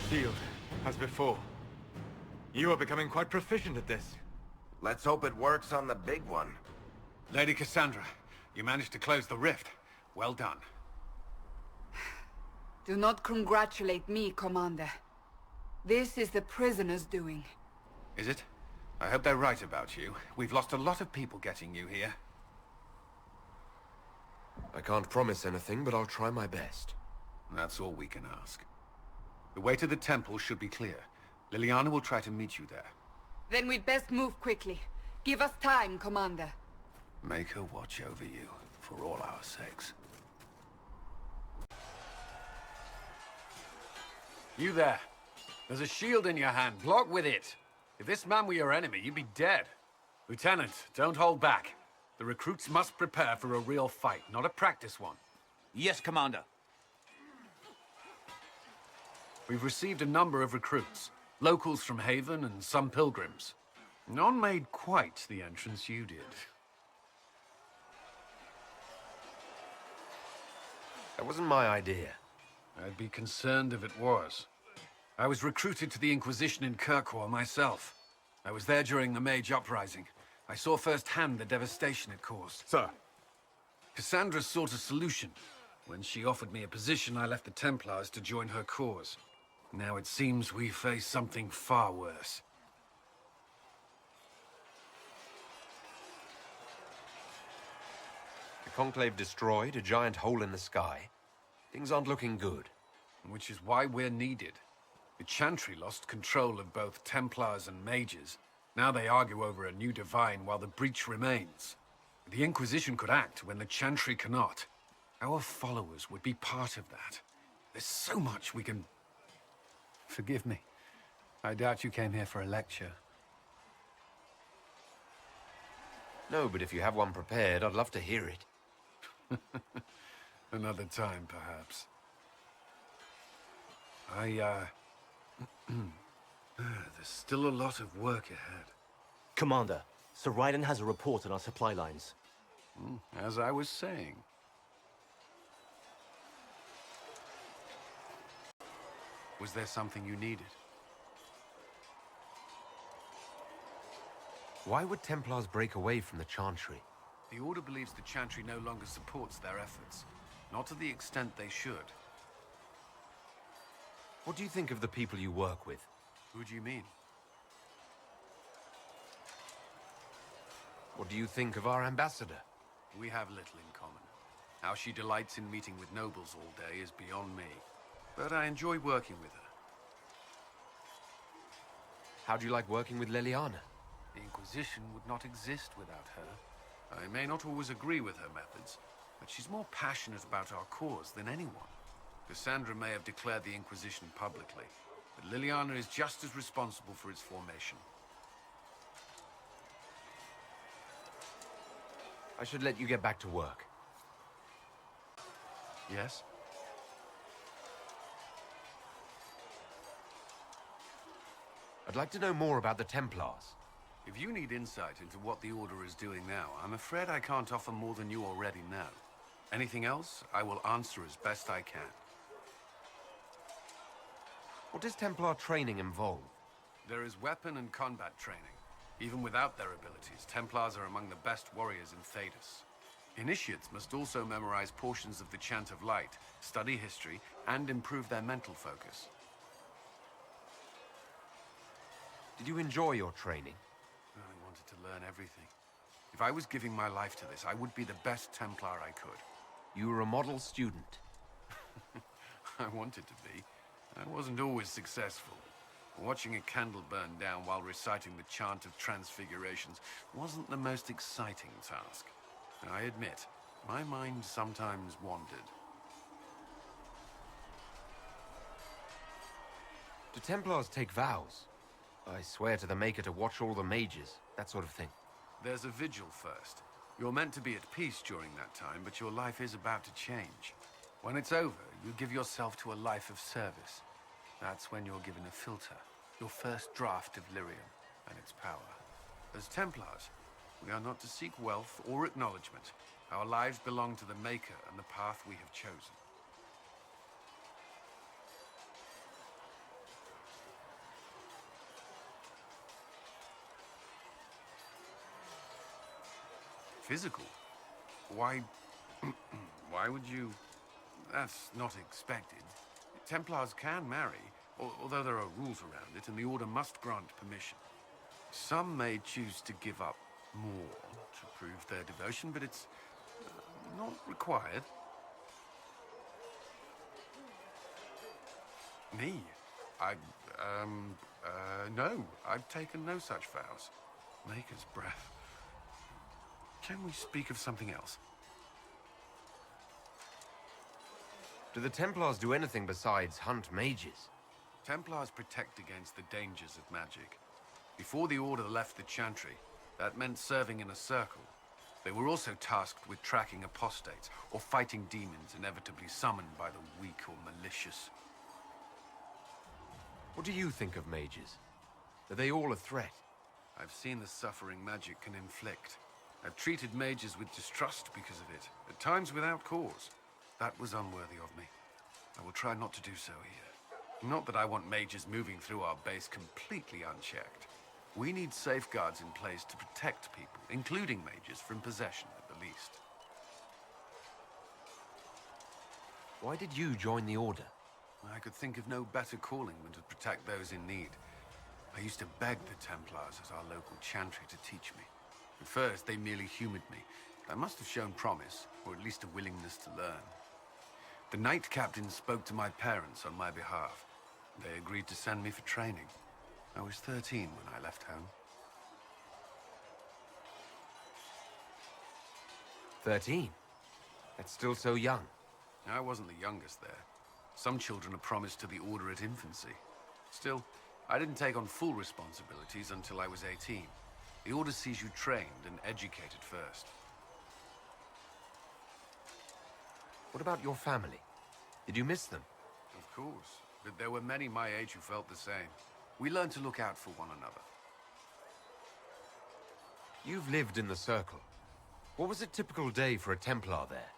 shield, as before. You are becoming quite proficient at this. Let's hope it works on the big one. Lady Cassandra, you managed to close the rift. Well done. Do not congratulate me, Commander. This is the prisoners' doing. Is it? I hope they're right about you. We've lost a lot of people getting you here. I can't promise anything, but I'll try my best. That's all we can ask. The way to the temple should be clear. Liliana will try to meet you there. Then we'd best move quickly. Give us time, Commander. Make her watch over you, for all our sakes. You there. There's a shield in your hand. Block with it. If this man were your enemy, you'd be dead. Lieutenant, don't hold back. The recruits must prepare for a real fight, not a practice one. Yes, Commander. We've received a number of recruits. Locals from Haven and some pilgrims. None made quite the entrance you did. That wasn't my idea. I'd be concerned if it was. I was recruited to the Inquisition in Kirkwall myself. I was there during the Mage Uprising. I saw firsthand the devastation it caused. Sir. Cassandra sought a solution. When she offered me a position, I left the Templars to join her cause. Now it seems we face something far worse. The Conclave destroyed, a giant hole in the sky. Things aren't looking good. Which is why we're needed. The Chantry lost control of both Templars and Mages. Now they argue over a new divine while the breach remains. The Inquisition could act when the Chantry cannot. Our followers would be part of that. There's so much we can... Forgive me. I doubt you came here for a lecture. No, but if you have one prepared, I'd love to hear it. Another time, perhaps. There's still a lot of work ahead. Commander, Sir Raiden has a report on our supply lines. As I was saying. Was there something you needed? Why would Templars break away from the Chantry? The Order believes the Chantry no longer supports their efforts. Not to the extent they should. What do you think of the people you work with? Who do you mean? What do you think of our ambassador? We have little in common. How she delights in meeting with nobles all day is beyond me. But I enjoy working with her. How do you like working with Liliana? The Inquisition would not exist without her. I may not always agree with her methods, but she's more passionate about our cause than anyone. Cassandra may have declared the Inquisition publicly, but Liliana is just as responsible for its formation. I should let you get back to work. Yes? I'd like to know more about the Templars. If you need insight into what the Order is doing now, I'm afraid I can't offer more than you already know. Anything else, I will answer as best I can. What does Templar training involve? There is weapon and combat training. Even without their abilities, Templars are among the best warriors in Thedas. Initiates must also memorize portions of the Chant of Light, study history, and improve their mental focus. Did you enjoy your training? I wanted to learn everything. If I was giving my life to this, I would be the best Templar I could. You were a model student. I wanted to be. I wasn't always successful. Watching a candle burn down while reciting the Chant of Transfigurations wasn't the most exciting task. I admit, my mind sometimes wandered. Do Templars take vows? I swear to the Maker to watch all the mages, that sort of thing. There's a vigil first. You're meant to be at peace during that time, but your life is about to change. When it's over, you give yourself to a life of service. That's when you're given a filter, your first draft of lyrium and its power. As Templars, we are not to seek wealth or acknowledgement. Our lives belong to the Maker and the path we have chosen. physical. Why... why would you... That's not expected. Templars can marry, although there are rules around it, and the Order must grant permission. Some may choose to give up more to prove their devotion, but it's not required. Me? No. I've taken no such vows. Maker's breath. Can we speak of something else? Do the Templars do anything besides hunt mages? Templars protect against the dangers of magic. Before the Order left the Chantry, that meant serving in a circle. They were also tasked with tracking apostates, or fighting demons inevitably summoned by the weak or malicious. What do you think of mages? Are they all a threat? I've seen the suffering magic can inflict. I've treated mages with distrust because of it, at times without cause. That was unworthy of me. I will try not to do so here. Not that I want mages moving through our base completely unchecked. We need safeguards in place to protect people, including mages, from possession at the least. Why did you join the Order? I could think of no better calling than to protect those in need. I used to beg the Templars at our local chantry to teach me. At first, they merely humored me. I must have shown promise, or at least a willingness to learn. The Knight Captain spoke to my parents on my behalf. They agreed to send me for training. I was 13 when I left home. 13? That's still so young. I wasn't the youngest there. Some children are promised to the Order at infancy. Still, I didn't take on full responsibilities until I was 18. The Order sees you trained and educated first. What about your family? Did you miss them? Of course, but there were many my age who felt the same. We learned to look out for one another. You've lived in the Circle. What was a typical day for a Templar there?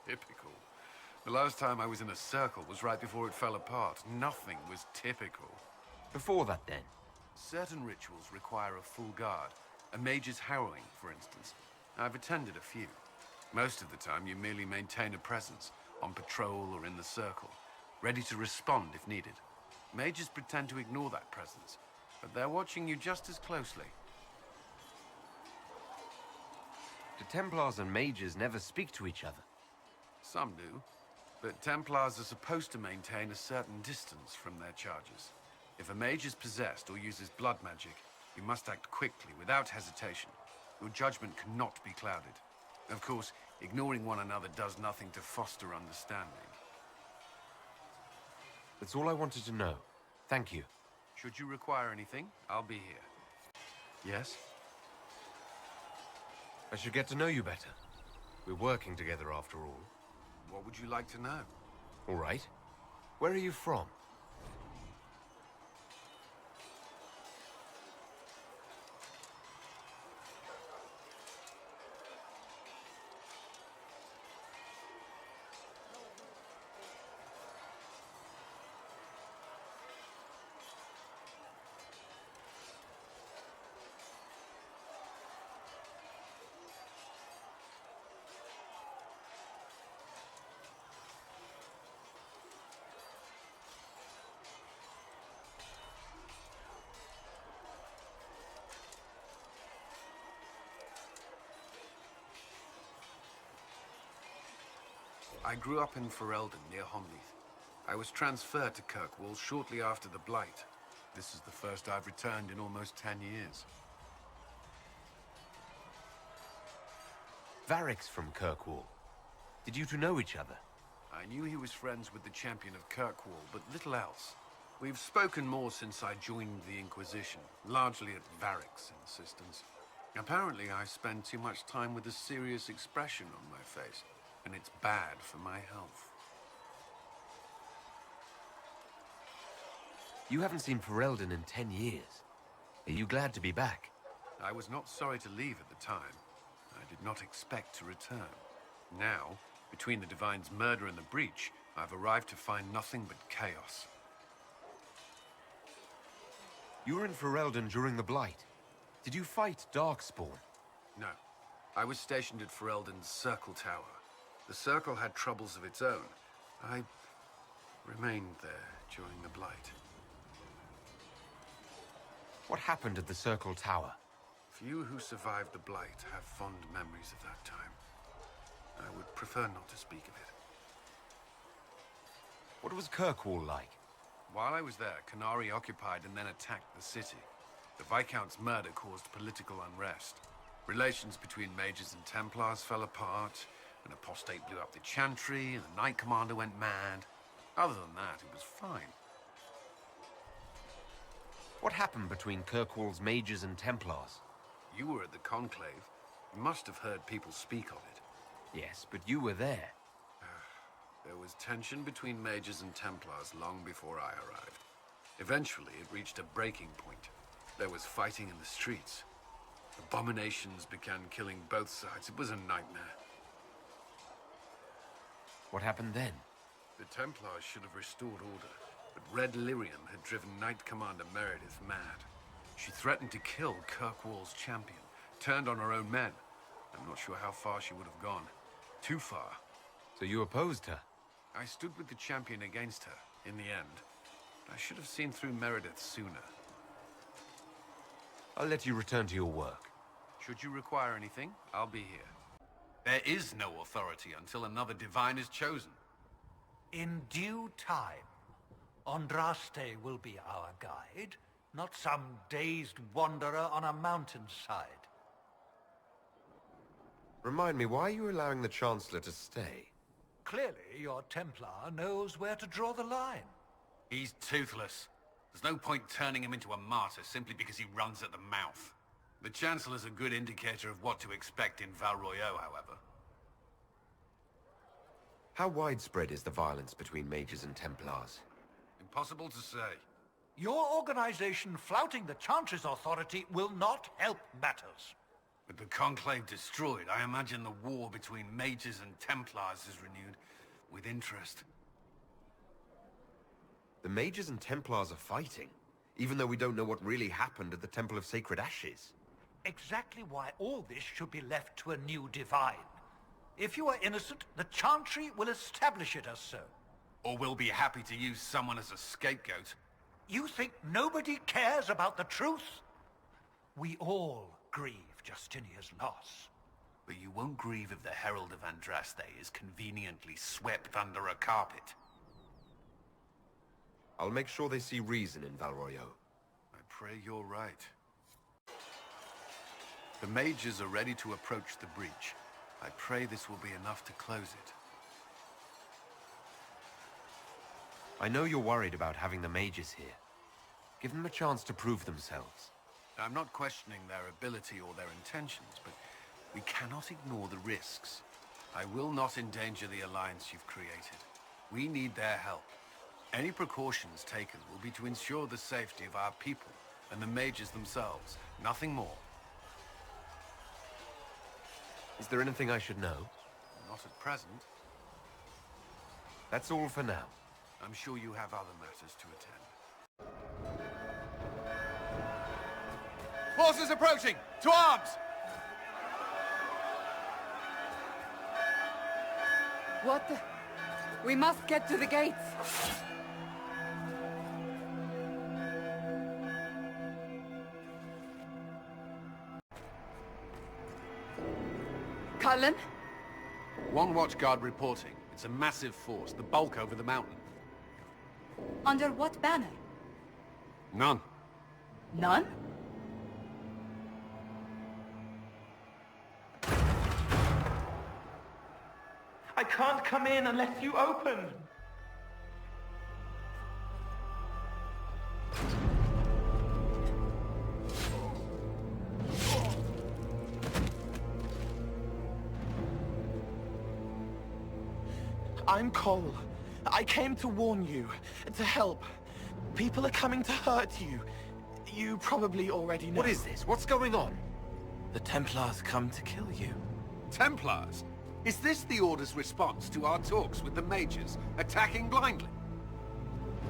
Typical. The last time I was in a circle was right before it fell apart. Nothing was typical. Before that, then? Certain rituals require a full guard. A mage's harrowing, for instance. I've attended a few. Most of the time, you merely maintain a presence, on patrol or in the circle, ready to respond if needed. Mages pretend to ignore that presence, but they're watching you just as closely. Do Templars and mages never speak to each other? Some do, but Templars are supposed to maintain a certain distance from their charges. If a mage is possessed or uses blood magic, you must act quickly, without hesitation. Your judgment cannot be clouded. Of course, ignoring one another does nothing to foster understanding. That's all I wanted to know. Thank you. Should you require anything, I'll be here. Yes? I should get to know you better. We're working together after all. What would you like to know? All right. Where are you from? I grew up in Ferelden, near Homleith. I was transferred to Kirkwall shortly after the Blight. This is the first I've returned in almost 10 years. Varric's from Kirkwall. Did you two know each other? I knew he was friends with the champion of Kirkwall, but little else. We've spoken more since I joined the Inquisition, largely at Varric's insistence. Apparently, I spend too much time with a serious expression on my face, and it's bad for my health. You haven't seen Ferelden in 10 years. Are you glad to be back? I was not sorry to leave at the time. I did not expect to return. Now, between the Divine's murder and the breach, I've arrived to find nothing but chaos. You were in Ferelden during the Blight. Did you fight Darkspawn? No, I was stationed at Ferelden's Circle Tower. The Circle had troubles of its own. I remained there during the Blight. What happened at the Circle Tower? Few who survived the Blight have fond memories of that time. I would prefer not to speak of it. What was Kirkwall like? While I was there, Canary occupied and then attacked the city. The Viscount's murder caused political unrest. Relations between mages and Templars fell apart. An apostate blew up the Chantry, and the Knight Commander went mad. Other than that, it was fine. What happened between Kirkwall's mages and Templars? You were at the Conclave. You must have heard people speak of it. Yes, but you were there. There was tension between mages and Templars long before I arrived. Eventually, it reached a breaking point. There was fighting in the streets. Abominations began killing both sides. It was a nightmare. What happened then? The Templars should have restored order, but Red Lyrium had driven Knight Commander Meredith mad. She threatened to kill Kirkwall's champion, turned on her own men. I'm not sure how far she would have gone. Too far. So you opposed her? I stood with the champion against her, in the end. I should have seen through Meredith sooner. I'll let you return to your work. Should you require anything, I'll be here. There is no authority until another divine is chosen. In due time, Andraste will be our guide, not some dazed wanderer on a mountainside. Remind me, why are you allowing the Chancellor to stay? Clearly, your Templar knows where to draw the line. He's toothless. There's no point turning him into a martyr simply because he runs at the mouth. The Chancellor's a good indicator of what to expect in Val Royeaux, however. How widespread is the violence between mages and Templars? Impossible to say. Your organization flouting the Chantry's authority will not help matters. With the Conclave destroyed, I imagine the war between mages and Templars is renewed with interest. The mages and Templars are fighting, even though we don't know what really happened at the Temple of Sacred Ashes. Exactly why all this should be left to a new divine. If you are innocent, the Chantry will establish it as so. Or we'll be happy to use someone as a scapegoat. You think nobody cares about the truth? We all grieve Justinia's loss. But you won't grieve if the Herald of Andraste is conveniently swept under a carpet. I'll make sure they see reason in Val Royeaux. I pray you're right. The mages are ready to approach the breach. I pray this will be enough to close it. I know you're worried about having the mages here. Give them a chance to prove themselves. I'm not questioning their ability or their intentions, but we cannot ignore the risks. I will not endanger the alliance you've created. We need their help. Any precautions taken will be to ensure the safety of our people and the mages themselves. Nothing more. Is there anything I should know? Not at present. That's all for now. I'm sure you have other matters to attend. Forces approaching! To arms! What the... We must get to the gates. Cullen? One watchguard reporting. It's a massive force, the bulk over the mountain. Under what banner? None. None? I can't come in unless you open. I'm Cole. I came to warn you, to help. People are coming to hurt you. You probably already know. What is this? What's going on? The Templars come to kill you. Templars? Is this the Order's response to our talks with the mages, attacking blindly?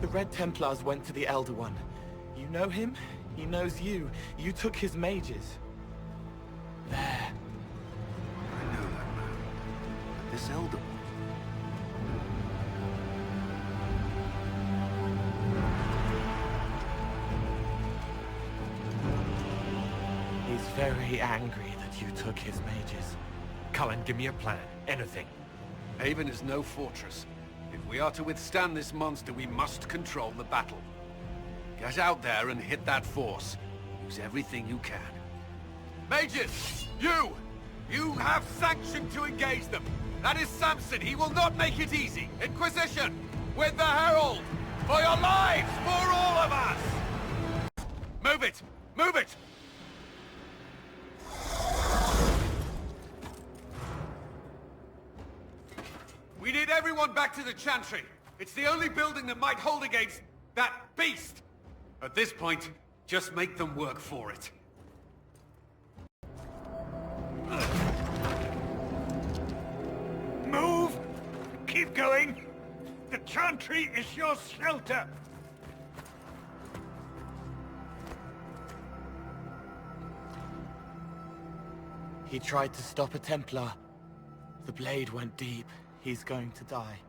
The Red Templars went to the Elder One. You know him? He knows you. You took his mages. There. This Elder One. He's very angry that you took his mages. Cullen, give me a plan. Anything. Haven is no fortress. If we are to withstand this monster, we must control the battle. Get out there and hit that force. Use everything you can. Mages! You! You have sanction to engage them! That is Samson! He will not make it easy! Inquisition! With the Herald! For your lives! For all of us! Move it! Move it! We need everyone back to the Chantry. It's the only building that might hold against that beast. At this point, just make them work for it. Move! Keep going! The Chantry is your shelter! He tried to stop a Templar. The blade went deep. He's going to die.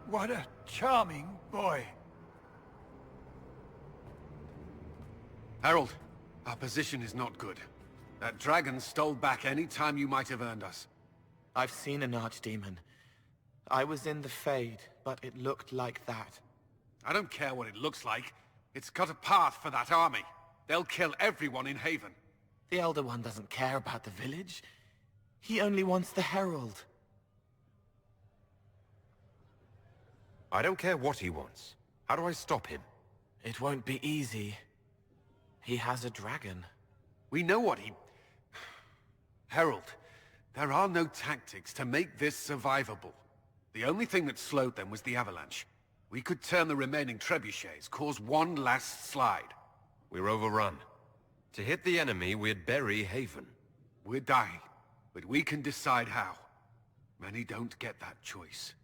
What a charming boy. Harold, our position is not good. That dragon stole back any time you might have earned us. I've seen an archdemon. I was in the Fade, but it looked like that. I don't care what it looks like. It's got a path for that army. They'll kill everyone in Haven. The Elder One doesn't care about the village. He only wants the Herald. I don't care what he wants. How do I stop him? It won't be easy. He has a dragon. We know what he... Harold, there are no tactics to make this survivable. The only thing that slowed them was the avalanche. We could turn the remaining trebuchets, cause one last slide. We're overrun. To hit the enemy, we'd bury Haven. We're dying, but we can decide how. Many don't get that choice.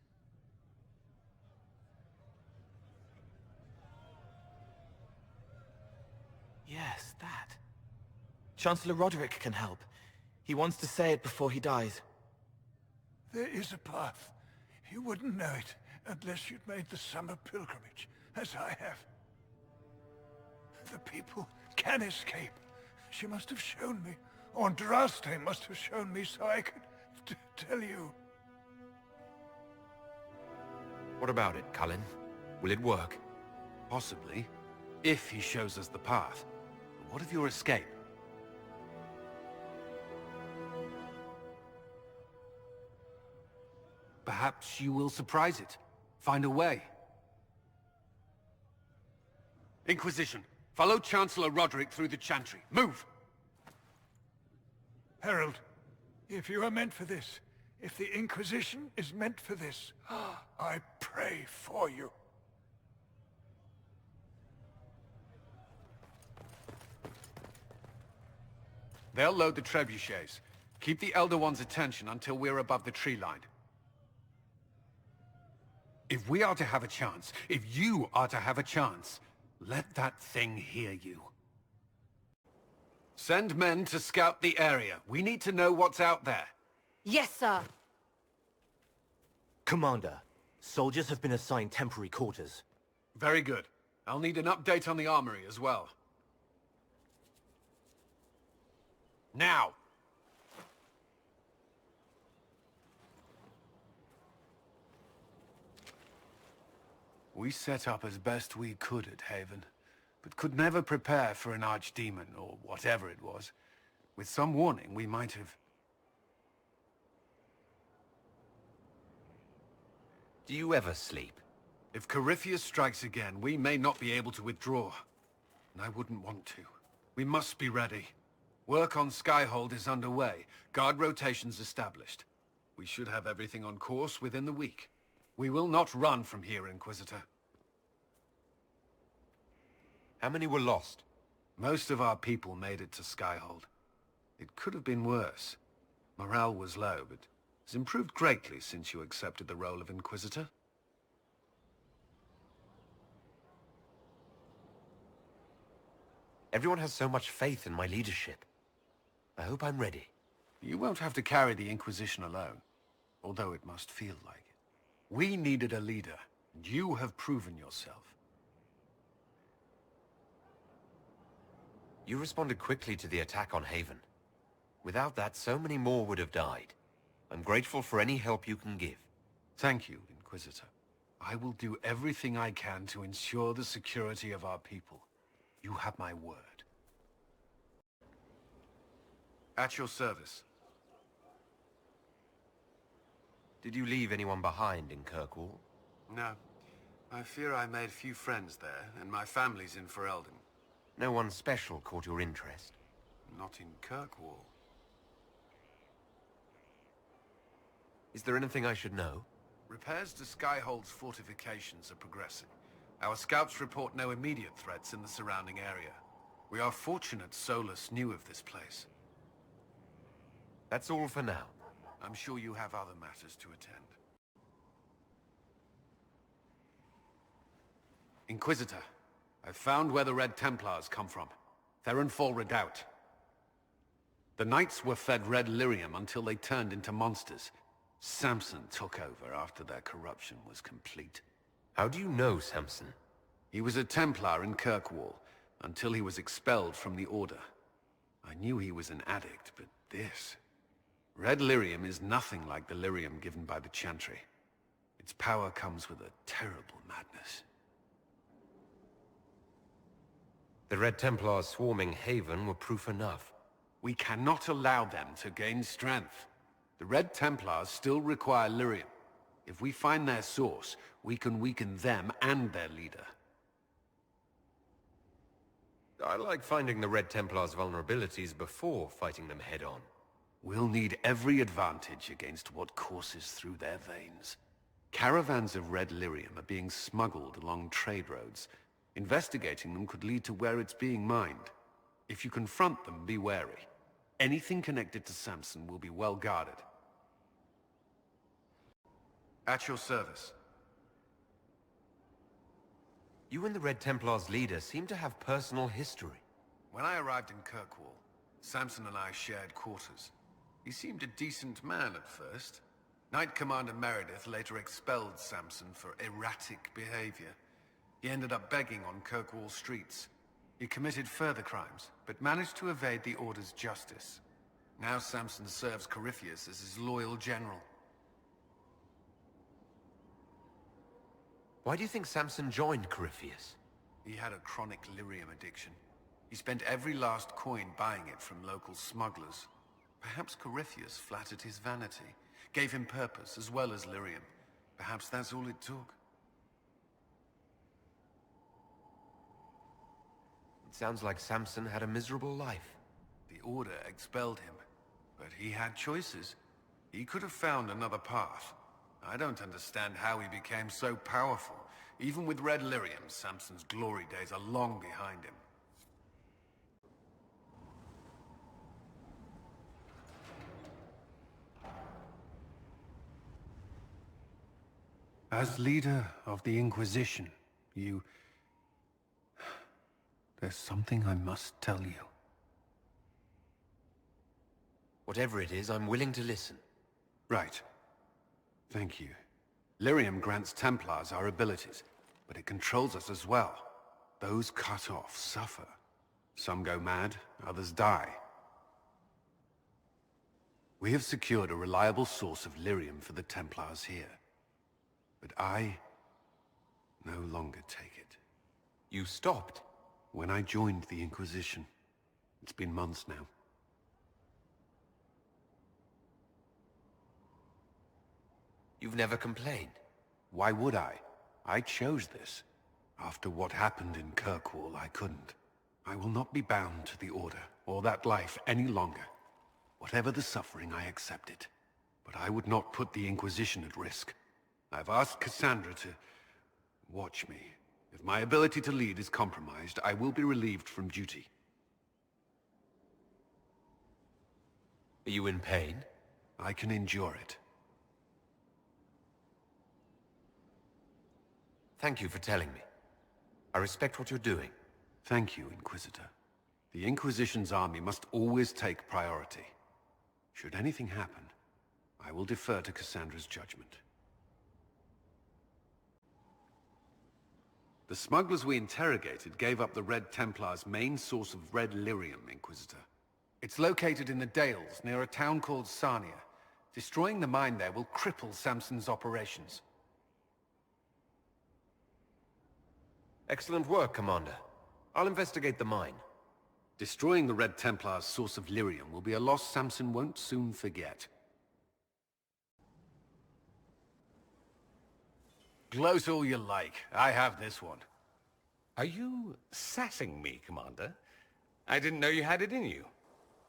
Yes, that. Chancellor Roderick can help. He wants to say it before he dies. There is a path. You wouldn't know it unless you'd made the summer pilgrimage, as I have. The people can escape. She must have shown me. Andraste must have shown me so I could tell you. What about it, Cullen? Will it work? Possibly, if he shows us the path. But what of your escape? Perhaps you will surprise it. Find a way. Inquisition, follow Chancellor Roderick through the Chantry. Move! Herald, if you are meant for this, if the Inquisition is meant for this, I pray for you. They'll load the trebuchets. Keep the Elder One's attention until we're above the tree line. If we are to have a chance, if you are to have a chance, let that thing hear you. Send men to scout the area. We need to know what's out there. Yes, sir. Commander, soldiers have been assigned temporary quarters. Very good. I'll need an update on the armory as well. Now! We set up as best we could at Haven, but could never prepare for an archdemon, or whatever it was. With some warning, we might have... Do you ever sleep? If Corypheus strikes again, we may not be able to withdraw. And I wouldn't want to. We must be ready. Work on Skyhold is underway. Guard rotations established. We should have everything on course within the week. We will not run from here, Inquisitor. How many were lost? Most of our people made it to Skyhold. It could have been worse. Morale was low, but it's improved greatly since you accepted the role of Inquisitor. Everyone has so much faith in my leadership. I hope I'm ready. You won't have to carry the Inquisition alone. although it must feel like it. We needed a leader, and you have proven yourself. You responded quickly to the attack on Haven. Without that, so many more would have died. I'm grateful for any help you can give. Thank you, Inquisitor. I will do everything I can to ensure the security of our people. You have my word. At your service. Did you leave anyone behind in Kirkwall? No. I fear I made few friends there, and my family's in Ferelden. No one special caught your interest? Not in Kirkwall. Is there anything I should know? Repairs to Skyhold's fortifications are progressing. Our scouts report no immediate threats in the surrounding area. We are fortunate Solus knew of this place. That's all for now. I'm sure you have other matters to attend. Inquisitor, I've found where the Red Templars come from. Therenfall Redoubt. The Knights were fed red lyrium until they turned into monsters. Samson took over after their corruption was complete. How do you know Samson? He was a Templar in Kirkwall, until he was expelled from the Order. I knew he was an addict, but this... Red lyrium is nothing like the lyrium given by the Chantry. Its power comes with a terrible madness. The Red Templars swarming Haven were proof enough. We cannot allow them to gain strength. The Red Templars still require lyrium. If we find their source, we can weaken them and their leader. I like finding the Red Templars' vulnerabilities before fighting them head-on. We'll need every advantage against what courses through their veins. Caravans of red lyrium are being smuggled along trade roads. Investigating them could lead to where it's being mined. If you confront them, be wary. Anything connected to Samson will be well guarded. At your service. You and the Red Templars' leader seem to have personal history. When I arrived in Kirkwall, Samson and I shared quarters. He seemed a decent man at first. Knight Commander Meredith later expelled Samson for erratic behavior. He ended up begging on Kirkwall streets. He committed further crimes, but managed to evade the Order's justice. Now Samson serves Corypheus as his loyal general. Why do you think Samson joined Corypheus? He had a chronic lyrium addiction. He spent every last coin buying it from local smugglers. Perhaps Corypheus flattered his vanity, gave him purpose as well as lyrium. Perhaps that's all it took. It sounds like Samson had a miserable life. The Order expelled him, but he had choices. He could have found another path. I don't understand how he became so powerful. Even with red lyrium, Samson's glory days are long behind him. As leader of the Inquisition, there's something I must tell you. Whatever it is, I'm willing to listen. Right. Thank you. Lyrium grants Templars our abilities, but it controls us as well. Those cut off suffer. Some go mad, others die. We have secured a reliable source of lyrium for the Templars here. But I no longer take it. You stopped? When I joined the Inquisition. It's been months now. You've never complained? Why would I? I chose this. After what happened in Kirkwall, I couldn't. I will not be bound to the Order, or that life any longer. Whatever the suffering, I accept it. But I would not put the Inquisition at risk. I've asked Cassandra to watch me. If my ability to lead is compromised, I will be relieved from duty. Are you in pain? I can endure it. Thank you for telling me. I respect what you're doing. Thank you, Inquisitor. The Inquisition's army must always take priority. Should anything happen, I will defer to Cassandra's judgment. The smugglers we interrogated gave up the Red Templar's main source of red lyrium, Inquisitor. It's located in the Dales, near a town called Sarnia. Destroying the mine there will cripple Samson's operations. Excellent work, Commander. I'll investigate the mine. Destroying the Red Templar's source of lyrium will be a loss Samson won't soon forget. Gloat all you like. I have this one. Are you sassing me, Commander? I didn't know you had it in you.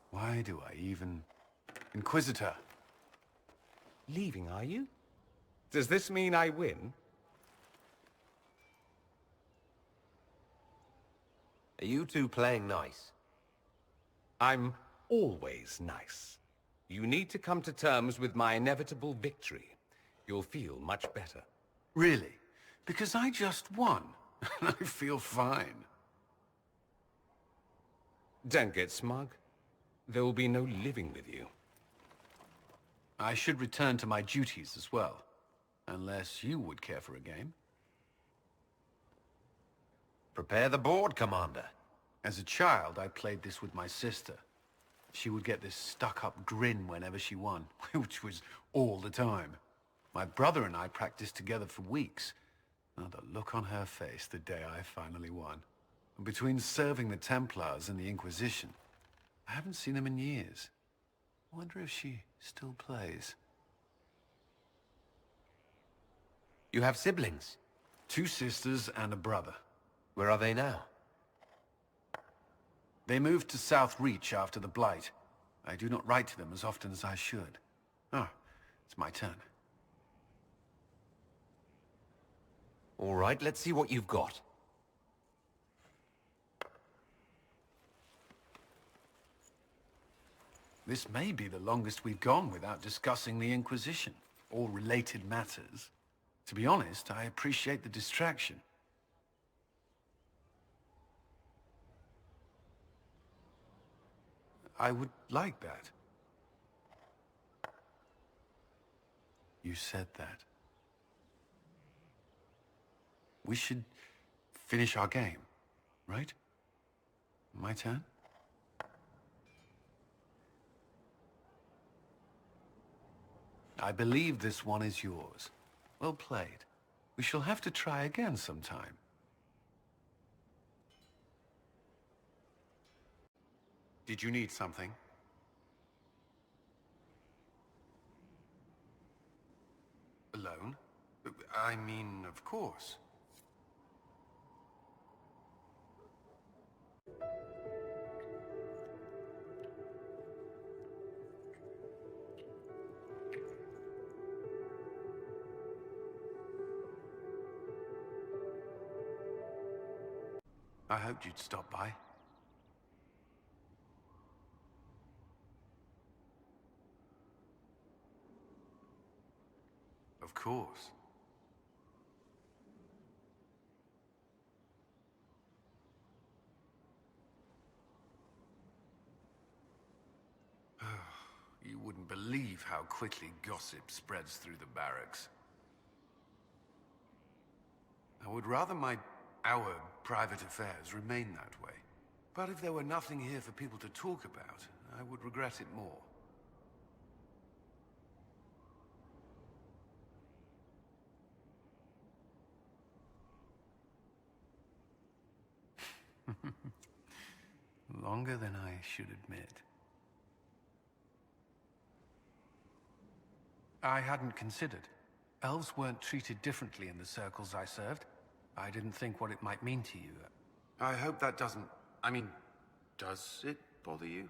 Why do I even... Inquisitor. Leaving, are you? Does this mean I win? Are you two playing nice? I'm always nice. You need to come to terms with my inevitable victory. You'll feel much better. Really? Because I just won. And I feel fine. Don't get smug. There will be no living with you. I should return to my duties as well. Unless you would care for a game. Prepare the board, Commander. As a child, I played this with my sister. She would get this stuck-up grin whenever she won, which was all the time. My brother and I practiced together for weeks. Oh, the look on her face the day I finally won. And between serving the Templars and the Inquisition, I haven't seen them in years. I wonder if she still plays. You have siblings? 2 sisters and a brother. Where are they now? They moved to South Reach after the Blight. I do not write to them as often as I should. Ah, it's my turn. All right, let's see what you've got. This may be the longest we've gone without discussing the Inquisition, or related matters. To be honest, I appreciate the distraction. I would like that. You said that. We should finish our game, right? My turn? I believe this one is yours. Well played. We shall have to try again sometime. Did you need something? Alone? I mean, of course. I hoped you'd stop by. Of course. You wouldn't believe how quickly gossip spreads through the barracks. I would rather our private affairs remain that way. But if there were nothing here for people to talk about, I would regret it more. Longer than I should admit. I hadn't considered. Elves weren't treated differently in the circles I served. I didn't think what it might mean to you. I hope that doesn't... I mean, does it bother you?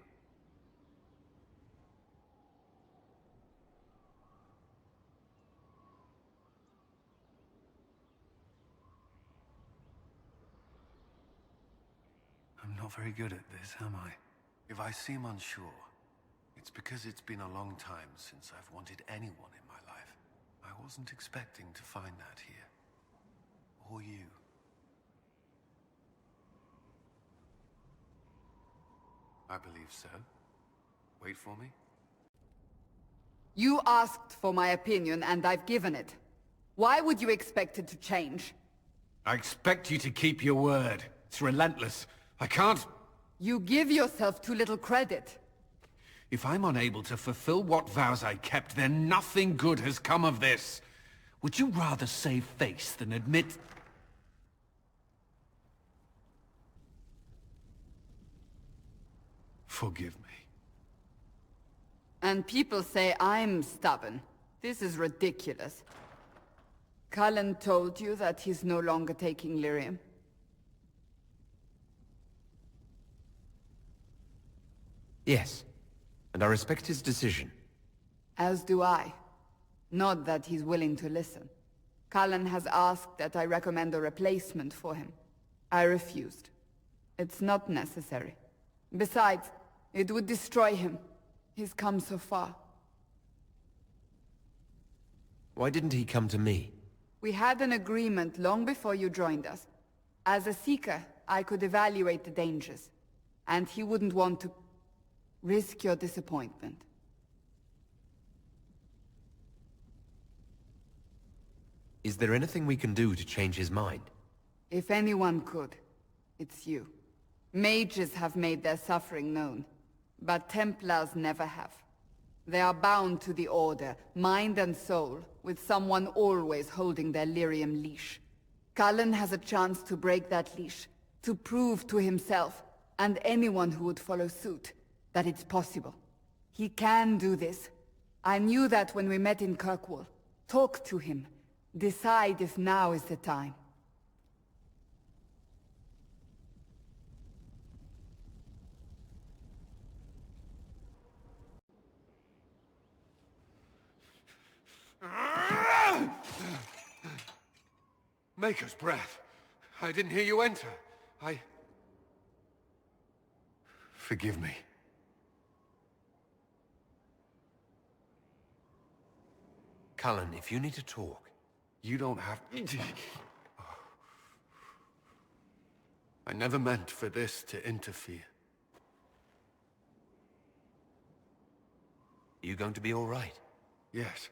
I'm not very good at this, am I? If I seem unsure, it's because it's been a long time since I've wanted anyone in my life. I wasn't expecting to find that here. Or you. I believe so. Wait for me. You asked for my opinion, and I've given it. Why would you expect it to change? I expect you to keep your word. It's relentless. I can't... You give yourself too little credit. If I'm unable to fulfill what vows I kept, then nothing good has come of this. Would you rather save face than admit... Forgive me. And people say I'm stubborn. This is ridiculous. Cullen told you that he's no longer taking lyrium. Yes, and I respect his decision. As do I. Not that he's willing to listen. Cullen has asked that I recommend a replacement for him. I refused. It's not necessary. Besides, it would destroy him. He's come so far. Why didn't he come to me? We had an agreement long before you joined us. As a Seeker, I could evaluate the dangers. And he wouldn't want to risk your disappointment. Is there anything we can do to change his mind? If anyone could, it's you. Mages have made their suffering known, but Templars never have. They are bound to the Order, mind and soul, with someone always holding their lyrium leash. Cullen has a chance to break that leash, to prove to himself, and anyone who would follow suit, that it's possible. He can do this. I knew that when we met in Kirkwall. Talk to him. Decide if now is the time. Maker's breath. I didn't hear you enter. Forgive me. Cullen, if you need to talk... You don't have... I never meant for this to interfere. Are you going to be all right? Yes.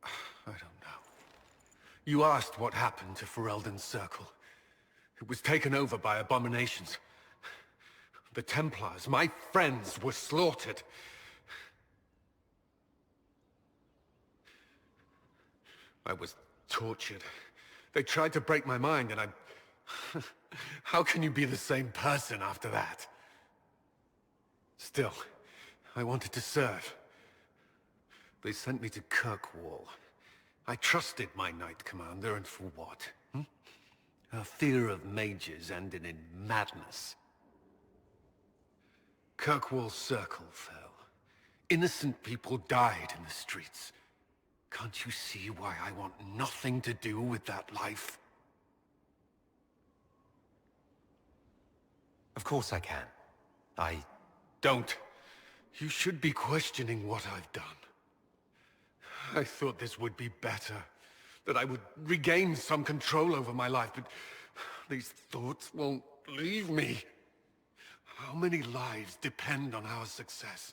I don't know. You asked what happened to Ferelden's Circle. It was taken over by abominations. The Templars, my friends, were slaughtered. I was tortured. They tried to break my mind, and I... How can you be the same person after that? Still, I wanted to serve. They sent me to Kirkwall. I trusted my Knight Commander, and for what? Her fear of mages ended in madness. Kirkwall's Circle fell. Innocent people died in the streets. Can't you see why I want nothing to do with that life? Of course I can. Don't. You should be questioning what I've done. I thought this would be better. That I would regain some control over my life, but these thoughts won't leave me. How many lives depend on our success?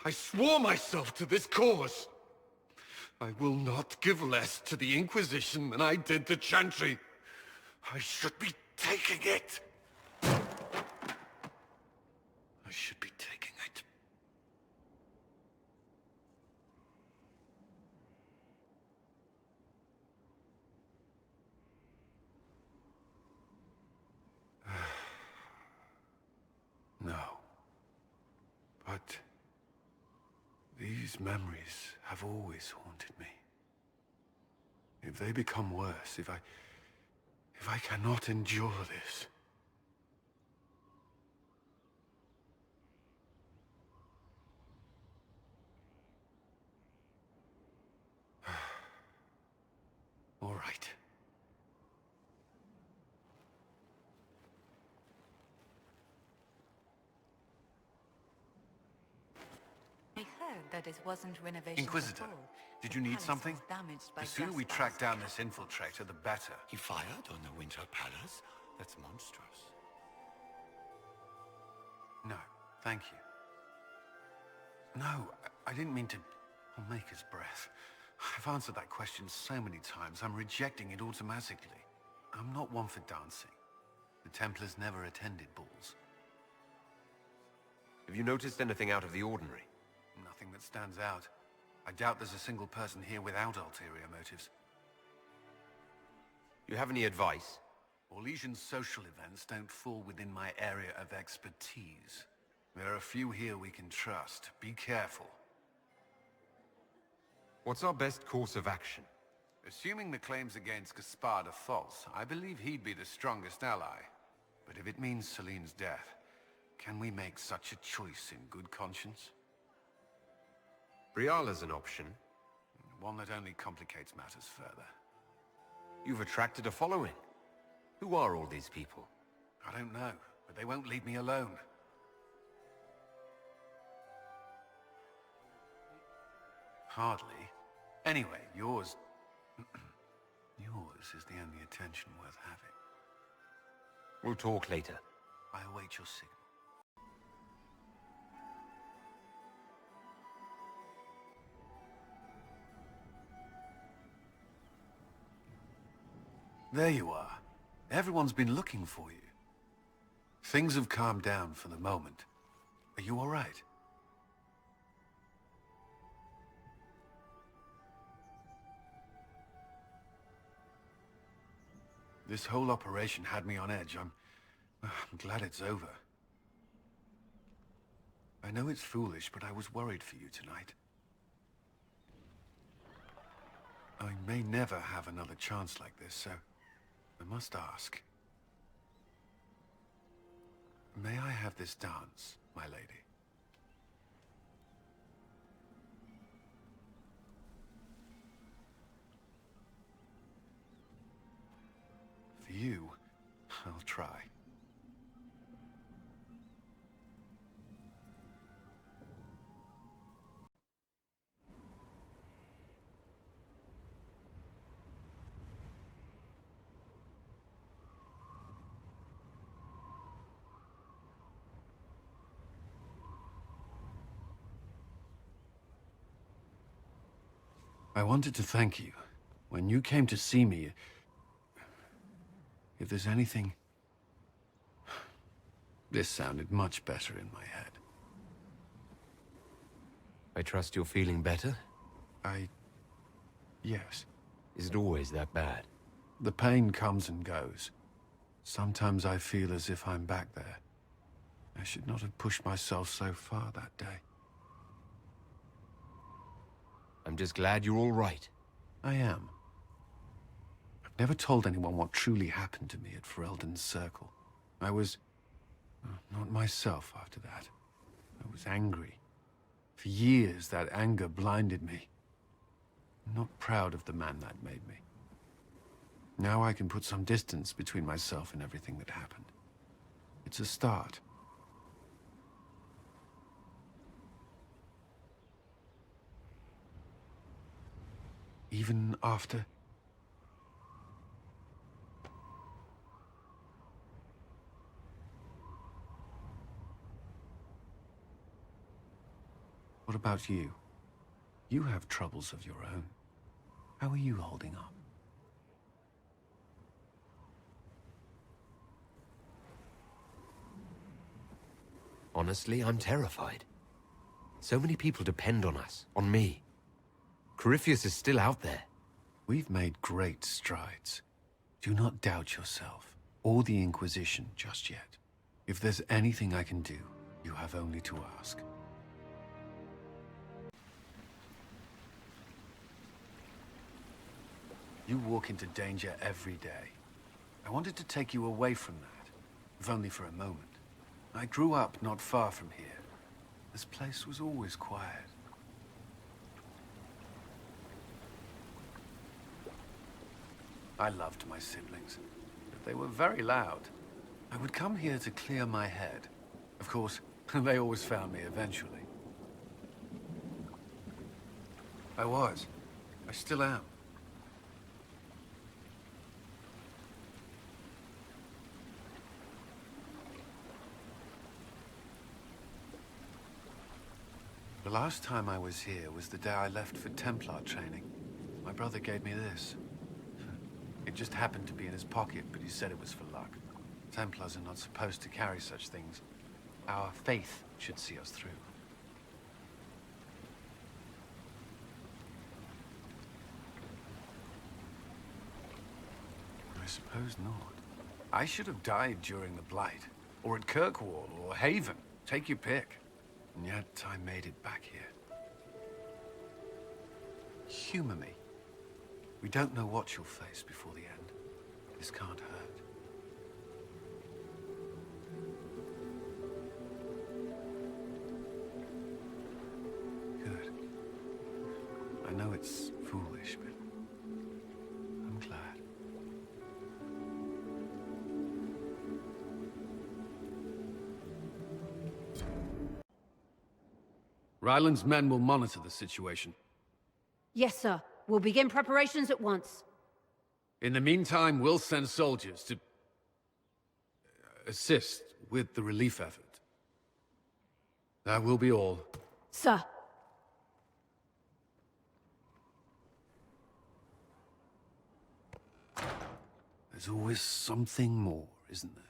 I swore myself to this cause. I will not give less to the Inquisition than I did to Chantry. I should be taking it. I should be taking it. No. But these memories have always haunted me. If they become worse, if I cannot endure this... All right. I heard that it wasn't renovation Inquisitor, at all. did you need Palace something? was damaged by The sooner we gas track blast. down this infiltrator, the better. He fired on the Winter Palace? That's monstrous. No, thank you. No, I didn't mean to A maker's breath. I've answered that question so many times, I'm rejecting it automatically. I'm not one for dancing. The Templars never attended balls. Have you noticed anything out of the ordinary? Nothing that stands out. I doubt there's a single person here without ulterior motives. You have any advice? Orlesian's social events don't fall within my area of expertise. There are a few here we can trust. Be careful. What's our best course of action? Assuming the claims against Gaspard are false, I believe he'd be the strongest ally. But if it means Celine's death, can we make such a choice in good conscience? Briala's an option. One that only complicates matters further. You've attracted a following. Who are all these people? I don't know, but they won't leave me alone. Hardly. Anyway, yours... yours is the only attention worth having. We'll talk later. I await your signal. There you are. Everyone's been looking for you. Things have calmed down for the moment. Are you all right? This whole operation had me on edge. I'm glad it's over. I know it's foolish, but I was worried for you tonight. I may never have another chance like this, so I must ask. May I have this dance, my lady? For you, I'll try. I wanted to thank you. When you came to see me, if there's anything... This sounded much better in my head. I trust you're feeling better? Yes. Is it always that bad? The pain comes and goes. Sometimes I feel as if I'm back there. I should not have pushed myself so far that day. I'm just glad you're all right. I am. I've never told anyone what truly happened to me at Ferelden's Circle. I was... not myself after that. I was angry. For years, that anger blinded me. I'm not proud of the man that made me. Now I can put some distance between myself and everything that happened. It's a start. Even after... What about you? You have troubles of your own. How are you holding up? Honestly, I'm terrified. So many people depend on us, on me. Corypheus is still out there. We've made great strides. Do not doubt yourself, or the Inquisition just yet. If there's anything I can do, you have only to ask. You walk into danger every day. I wanted to take you away from that, if only for a moment. I grew up not far from here. This place was always quiet. I loved my siblings, but they were very loud. I would come here to clear my head. Of course, they always found me eventually. I was. I still am. The last time I was here was the day I left for Templar training. My brother gave me this. It just happened to be in his pocket, but he said it was for luck. Templars are not supposed to carry such things. Our faith should see us through. I suppose not. I should have died during the Blight, or at Kirkwall, or Haven. Take your pick. And yet I made it back here. Humor me. We don't know what you'll face before the end. This can't hurt. Good. I know it's foolish, but I'm glad. Ryland's men will monitor the situation. Yes, sir. We'll begin preparations at once. In the meantime, we'll send soldiers to assist with the relief effort. That will be all. Sir. There's always something more, isn't there?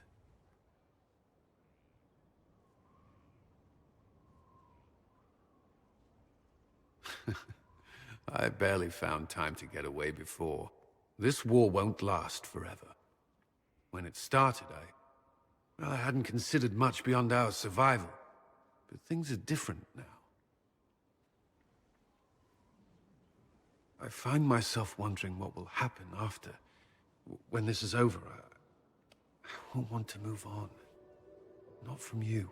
I barely found time to get away before. This war won't last forever. When it started, I hadn't considered much beyond our survival. But things are different now. I find myself wondering what will happen after. When this is over, I won't want to move on. Not from you.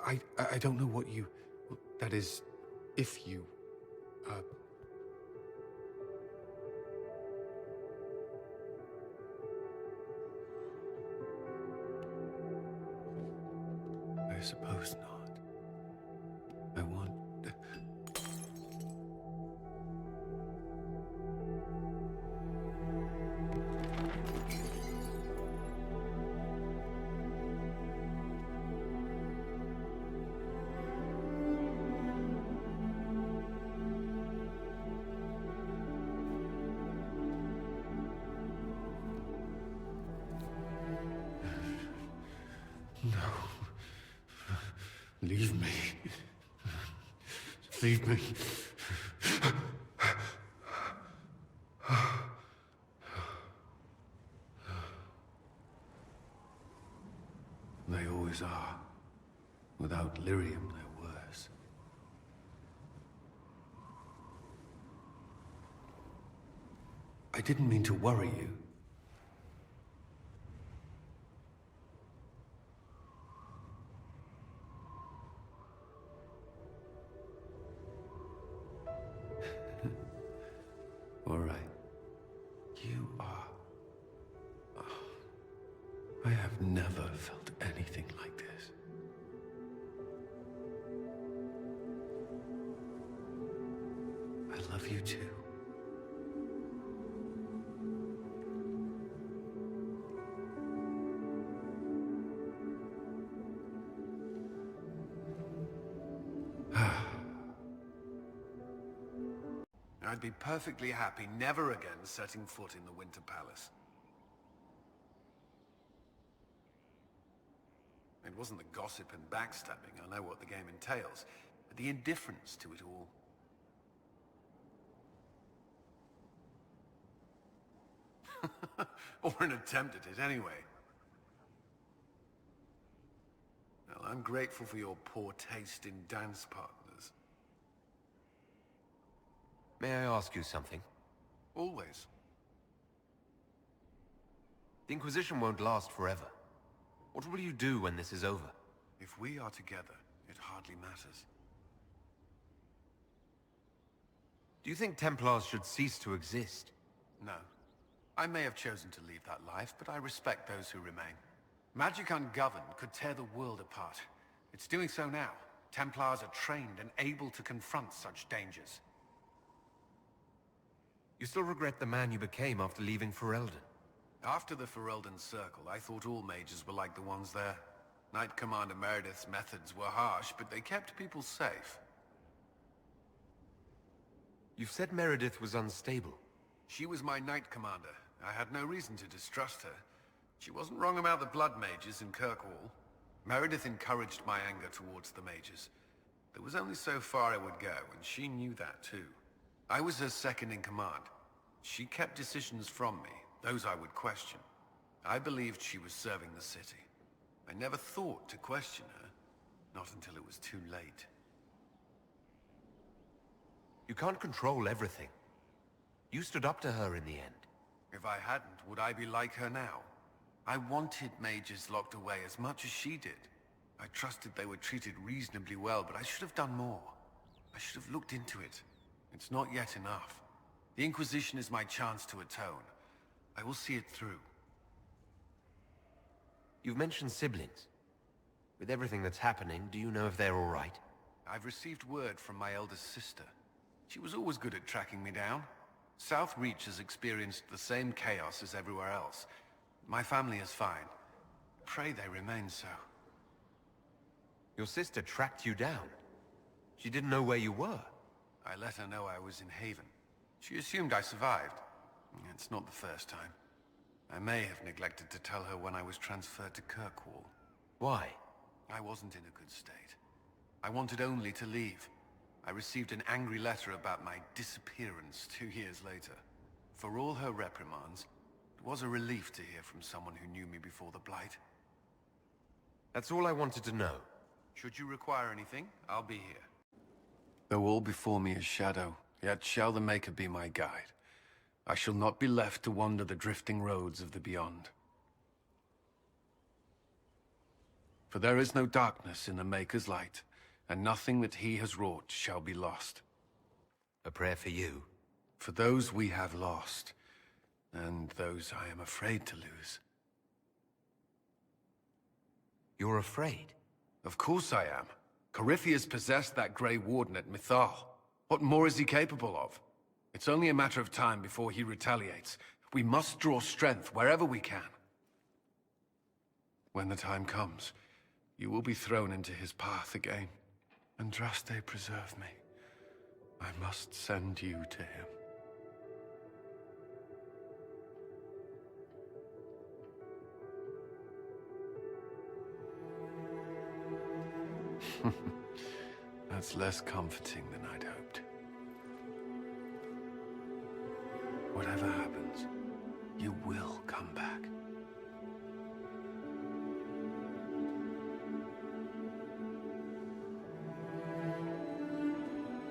I don't know what you... That is, if you... I suppose not. I want... Leave me. Leave me. They always are. Without lyrium, they're worse. I didn't mean to worry you. All right. You are... I have never felt anything like this. I love you too. I'd be perfectly happy never again setting foot in the Winter Palace. It wasn't the gossip and backstabbing, I know what the game entails, but the indifference to it all. Or an attempt at it, anyway. Well, I'm grateful for your poor taste in dance partners. May I ask you something? Always. The Inquisition won't last forever. What will you do when this is over? If we are together, it hardly matters. Do you think Templars should cease to exist? No. I may have chosen to leave that life, but I respect those who remain. Magic ungoverned could tear the world apart. It's doing so now. Templars are trained and able to confront such dangers. You still regret the man you became after leaving Ferelden? After the Ferelden Circle, I thought all mages were like the ones there. Knight Commander Meredith's methods were harsh, but they kept people safe. You've said Meredith was unstable. She was my Knight Commander. I had no reason to distrust her. She wasn't wrong about the Blood Mages in Kirkwall. Meredith encouraged my anger towards the mages. There was only so far I would go, and she knew that too. I was her second in command. She kept decisions from me, those I would question. I believed she was serving the city. I never thought to question her, not until it was too late. You can't control everything. You stood up to her in the end. If I hadn't, would I be like her now? I wanted mages locked away as much as she did. I trusted they were treated reasonably well, but I should have done more. I should have looked into it. It's not yet enough. The Inquisition is my chance to atone. I will see it through. You've mentioned siblings. With everything that's happening, do you know if they're all right? I've received word from my eldest sister. She was always good at tracking me down. South Reach has experienced the same chaos as everywhere else. My family is fine. Pray they remain so. Your sister tracked you down. She didn't know where you were. I let her know I was in Haven. She assumed I survived. It's not the first time. I may have neglected to tell her when I was transferred to Kirkwall. Why? I wasn't in a good state. I wanted only to leave. I received an angry letter about my disappearance 2 years later. For all her reprimands, it was a relief to hear from someone who knew me before the Blight. That's all I wanted to know. Should you require anything, I'll be here. Though all before me is shadow, yet shall the Maker be my guide. I shall not be left to wander the drifting roads of the beyond. For there is no darkness in the Maker's light, and nothing that he has wrought shall be lost. A prayer for you? For those we have lost, and those I am afraid to lose. You're afraid? Of course I am. Corypheus possessed that Grey Warden at Mythal. What more is he capable of? It's only a matter of time before he retaliates. We must draw strength wherever we can. When the time comes, you will be thrown into his path again. Andraste, preserve me. I must send you to him. That's less comforting than I'd hoped. Whatever happens, you will come back.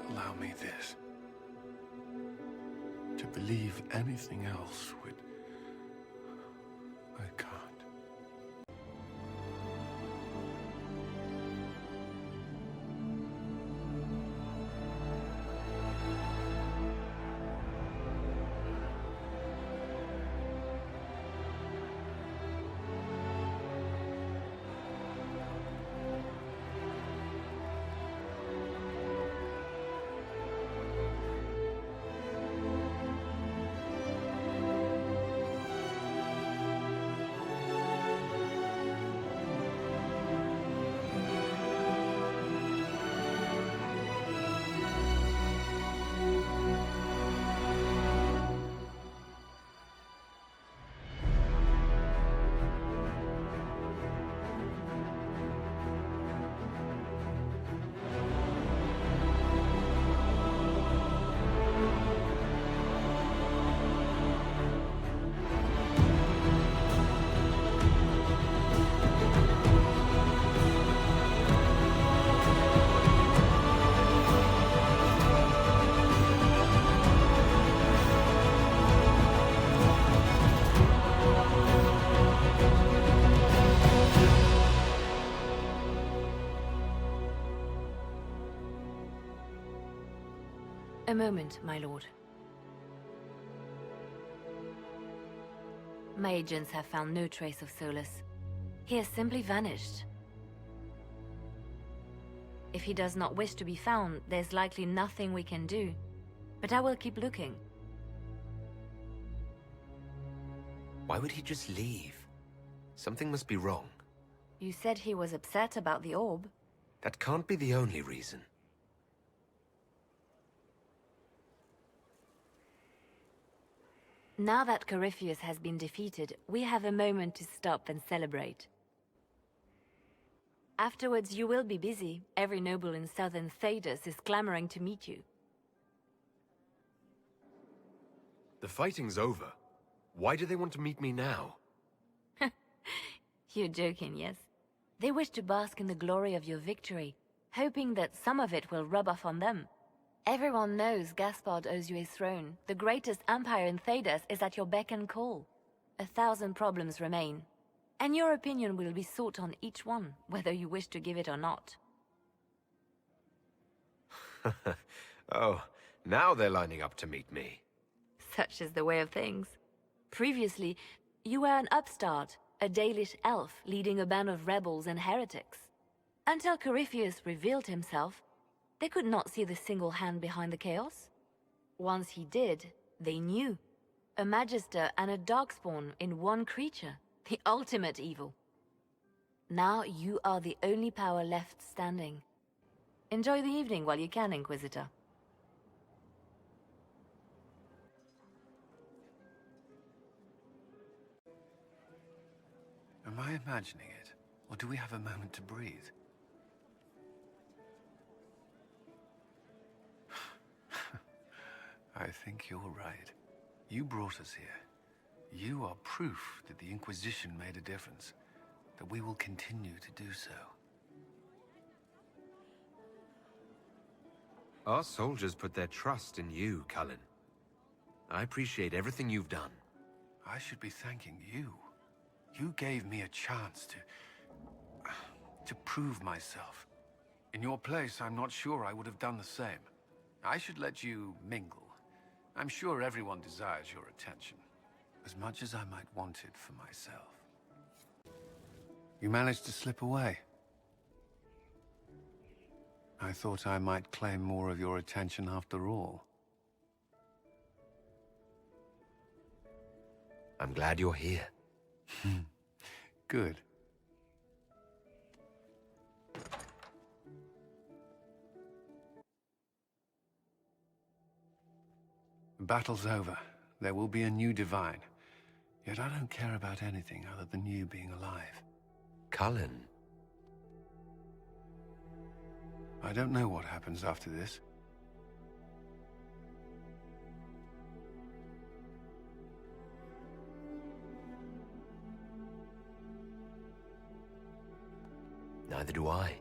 Allow me this. To believe anything else would... I can't. A moment, my lord. My agents have found no trace of Solus. He has simply vanished. If he does not wish to be found, there's likely nothing we can do. But I will keep looking. Why would he just leave? Something must be wrong. You said he was upset about the orb. That can't be the only reason. Now that Corypheus has been defeated, we have a moment to stop and celebrate. Afterwards, you will be busy. Every noble in southern Thedas is clamoring to meet you. The fighting's over. Why do they want to meet me now? You're joking, yes? They wish to bask in the glory of your victory, hoping that some of it will rub off on them. Everyone knows Gaspard owes you a throne. The greatest empire in Thedas is at your beck and call. 1,000 problems remain, and your opinion will be sought on each one, whether you wish to give it or not. Oh, now they're lining up to meet me. Such is the way of things. Previously, you were an upstart, a Dalish elf leading a band of rebels and heretics. Until Corypheus revealed himself, they could not see the single hand behind the chaos. Once he did, they knew. A Magister and a Darkspawn in one creature, the ultimate evil. Now you are the only power left standing. Enjoy the evening while you can, Inquisitor. Am I imagining it? Or do we have a moment to breathe? I think you're right. You brought us here. You are proof that the Inquisition made a difference. That we will continue to do so. Our soldiers put their trust in you, Cullen. I appreciate everything you've done. I should be thanking you. You gave me a chance to prove myself. In your place, I'm not sure I would have done the same. I should let you mingle. I'm sure everyone desires your attention, as much as I might want it for myself. You managed to slip away. I thought I might claim more of your attention after all. I'm glad you're here. Good. The battle's over. There will be a new divine. Yet I don't care about anything other than you being alive. Cullen. I don't know what happens after this. Neither do I.